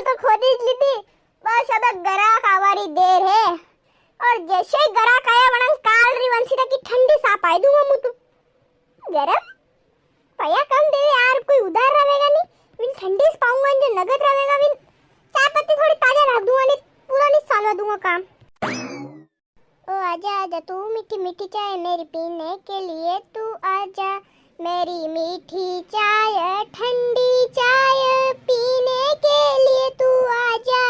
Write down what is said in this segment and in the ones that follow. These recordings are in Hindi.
तो खोदी ली थी, बस अब ग्राहक आवारी देर है। और जैसे ही ग्राहक आया वरन काल री वंशीता की ठंडी सा पाई दूंगा मु तो गरम पया कम दे यार, कोई उधार रहेगा नहीं विन ठंडी से पाऊंगा, जो नगद रहेगा विन चाय पत्ती थोड़ी ताजा रख दूंगा, नहीं पूरा नहीं सालवा दूंगा काम। ओ आजा आजा तू मीठी मीठी चाय मेरी पीने के लिए, तू आजा मेरी मीठी चाय ठंडी चाय पीने के लिए, तू आजा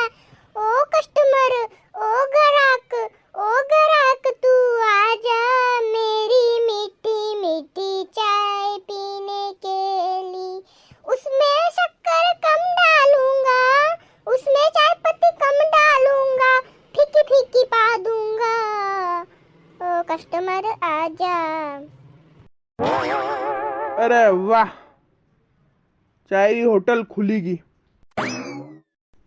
ओ कस्टमर ओ ग्राहक तू आजा मेरी मीठी मीठी चाय पीने के लिए। उसमें शक्कर कम डालूंगा, उसमें चाय पत्ती कम डालूंगा, फीकी फीकी पा दूंगा, ओ कस्टमर आजा। अरे वाह, चाय की होटल खुलेगी।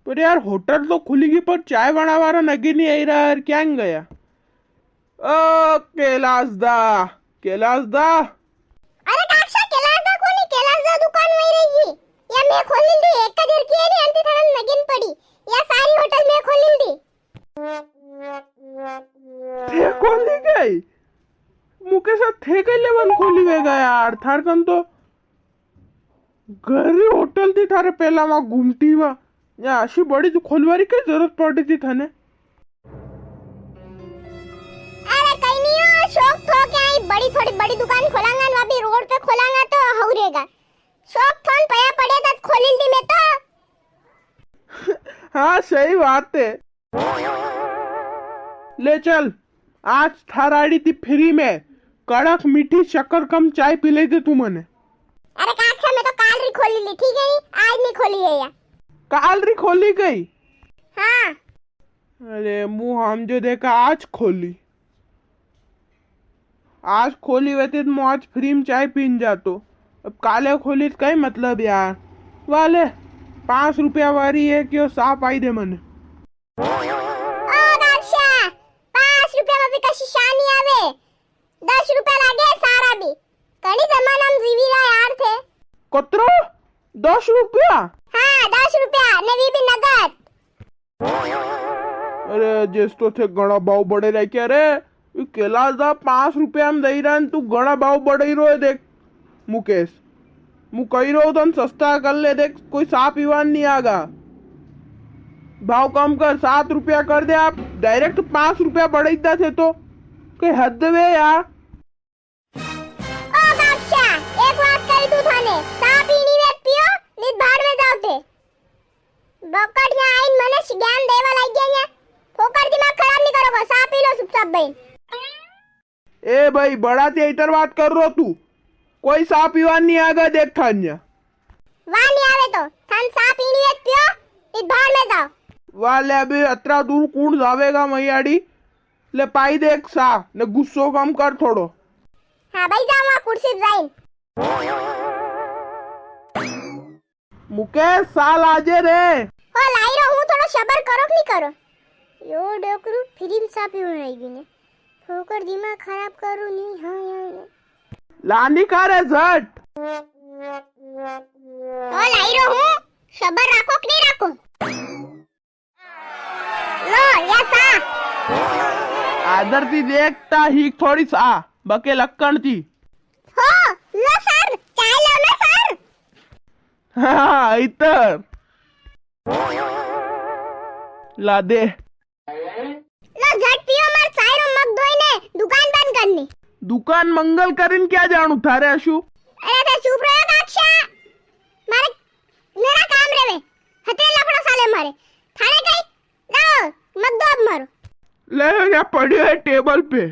पर यार होटल तो खुलेगी पर चाय बनावारा नगी नहीं आई रहा यार, क्या गया? ओ कैलाश दा अरे काक्षा कैलाश दा कोनी, कैलाश दा दुकान वही रहेगी या मैं खोली दी एक हजार की नहीं अंती थरन नगिन पड़ी या सारी होटल में खोली दी। थे खोली गई मुके साथ थे कई लेवल खोली वेगा यार, थार कन तो घरी होटल थी थारे पहला वहां घूमती वा या अशी बड़ी तो खोलवारी की जरूरत पड़ी थी थाने। अरे कहीं नहीं हो, शौक थो क्या ही बड़ी थोड़ी बड़ी दुकान खोलांगा ना अभी रोड पे खोलांगा तो हौरेगा, शौक थोन पया पड़े तो खोली दी मैं तो। हाँ सही बात है, ले चल आज थाराड़ी थी फ्री में कड़क मीठी शक्कर कम चाय पी ले थे तू मने। अरे काक्षा मैं तो काल री खोली ली, ठीक है आज नहीं खोली है या काल री खोली गई? हाँ अरे मुँह हम जो देखा आज खोली वैसे तो आज फ्री में चाय पीन जातो, अब काले खोली तो कई मतलब यार वाले 5 रुपया वारी है क्यों साफ आई दे मने। ओ काक्षा 5 रुपया में भी कशी शानी आवे, 10 रुपया लागे सारा भी कड़ी जमाना में जीवी रहा यार थे। कतरो 10 रुपया? हाँ 10 रुपया ने भी नगद। अरे जिस तो थे गणा भाव बड़े रह क्या रे, कैलाश दा 5 रुपया में दई रहा तू गणा भाव बढ़ी रो है। देख मुकेश मु कही रो तो सस्ता कर ले, देख कोई साफ ईवान नहीं आगा, भाव कम कर 7 रुपया कर दे, आप डायरेक्ट 5 रुपया बढ़ी थे तो कोई हद वे यार। ओ बादशाह एक बात कही तू थाने, सा पीनी वेत पियो नी बाहर में जाओ थे बकट या आइन मने ज्ञान देवा लग गया या फोकर दिमाग खराब नहीं करोगे, सा पी लो चुपचाप भाई। ए भाई बड़ा ते इतर बात कर रो तू, कोई सा पीवान नहीं आगा देख थान्या वाह नहीं आवे तो थान सा पीनी वेत पियो नी बाहर में जाओ। वाले अभी अतरा दूर कौन जावेगा मैयाड़ी, ले पाई देख सा ने गुस्सो कम कर थोड़ो। हाँ भाई जाओ वहाँ कुर्सी पे जाइन। मुकेश साल आजे रे। हो लाई रहो हूँ, थोड़ा सबर करो कि नहीं करो, यो डोकरू फिल्म सा पी रहेगी ने फोकर दिमाग खराब करो नहीं। हाँ यार लानी का रे झट। हो लाई रहो हूँ, सबर रखो कि नहीं रखो। लो या सा आदर थी देखता ही थोड़ी सा बके लक्कड़ थी। हो लो सर चाय लो ना सर। हाँ इतर ला दे, लो झट पियो, मार चाय रो मग धोईने दुकान बंद करनी। दुकान मंगल करिन क्या जानू थारे अशु। अरे ते चुप रहो काक्षा, मारे मेरा काम रे वे हते लफड़ा साले मारे थाने गई लो मग दो अब मारो। ले क्या पड़ी है टेबल पे।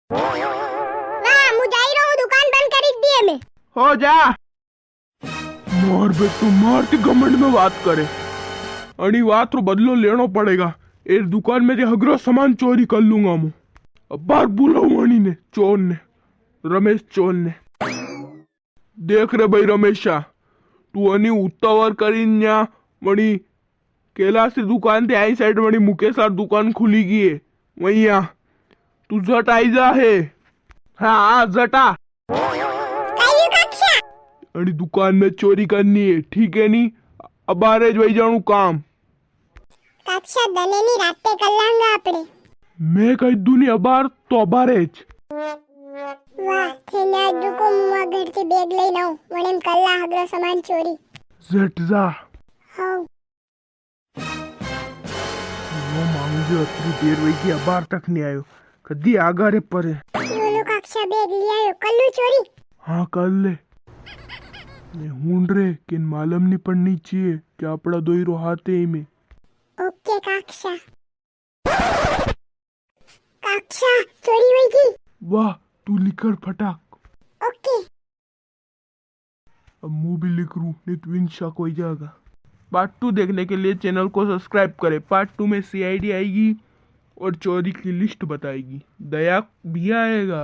वाह मु जाई रहो दुकान बंद कर दिए मैं। हो जा मार बे तू मार के घमंड में बात करे, अड़ी बात रो बदलो लेनो पड़ेगा। इस दुकान में जो हगरो सामान चोरी कर लूंगा मु, अब बार बुलाऊं अणी ने चोर ने रमेश चोर ने। देख रे भाई रमेशा तू अनी उतावर करीन न्या मणी कैलाश की दुकान थे आई साइड मणी मुकेश और दुकान खुली गई है वही तू झट आई जा है। हाँ झटा अरे दुकान में चोरी करनी है ठीक है नी, अबारे ज वही जाणू काम। કાક્ષા દનેની રાતે કલાંગા આપણે मैं कही दूनी अबार तो अबारे ज। વાહ થેને આજ દુકો મુવા ઘરથી બેગ લઈને આવું વણેમ કલ્લા હગરો સામાન ચોરી झट जा। હવ वो मांगू जो अतरी देर वही की अबार तक नहीं आयो, कदी आगा रे परे। યોલો કાક્ષા બેગ લઈ આવ્યો કલ્લું ચોરી हाँ कर ले। मैं हूं रे कि मालूम नहीं पड़नी चाहिए कि अपना दोईरो हाथे ही में। ઓકે કાક્ષા કાક્ષા ચોરી વઈ ગઈ वाह तू लिखर फटाक। ઓકે अब मुंह भी लिख रू नहीं तो विंशा को ही जाएगा। पार्ट 2 देखने के लिए चैनल को सब्सक्राइब करें। पार्ट 2 में सीआईडी आएगी और चोरी की लिस्ट बताएगी, दया भी आएगा।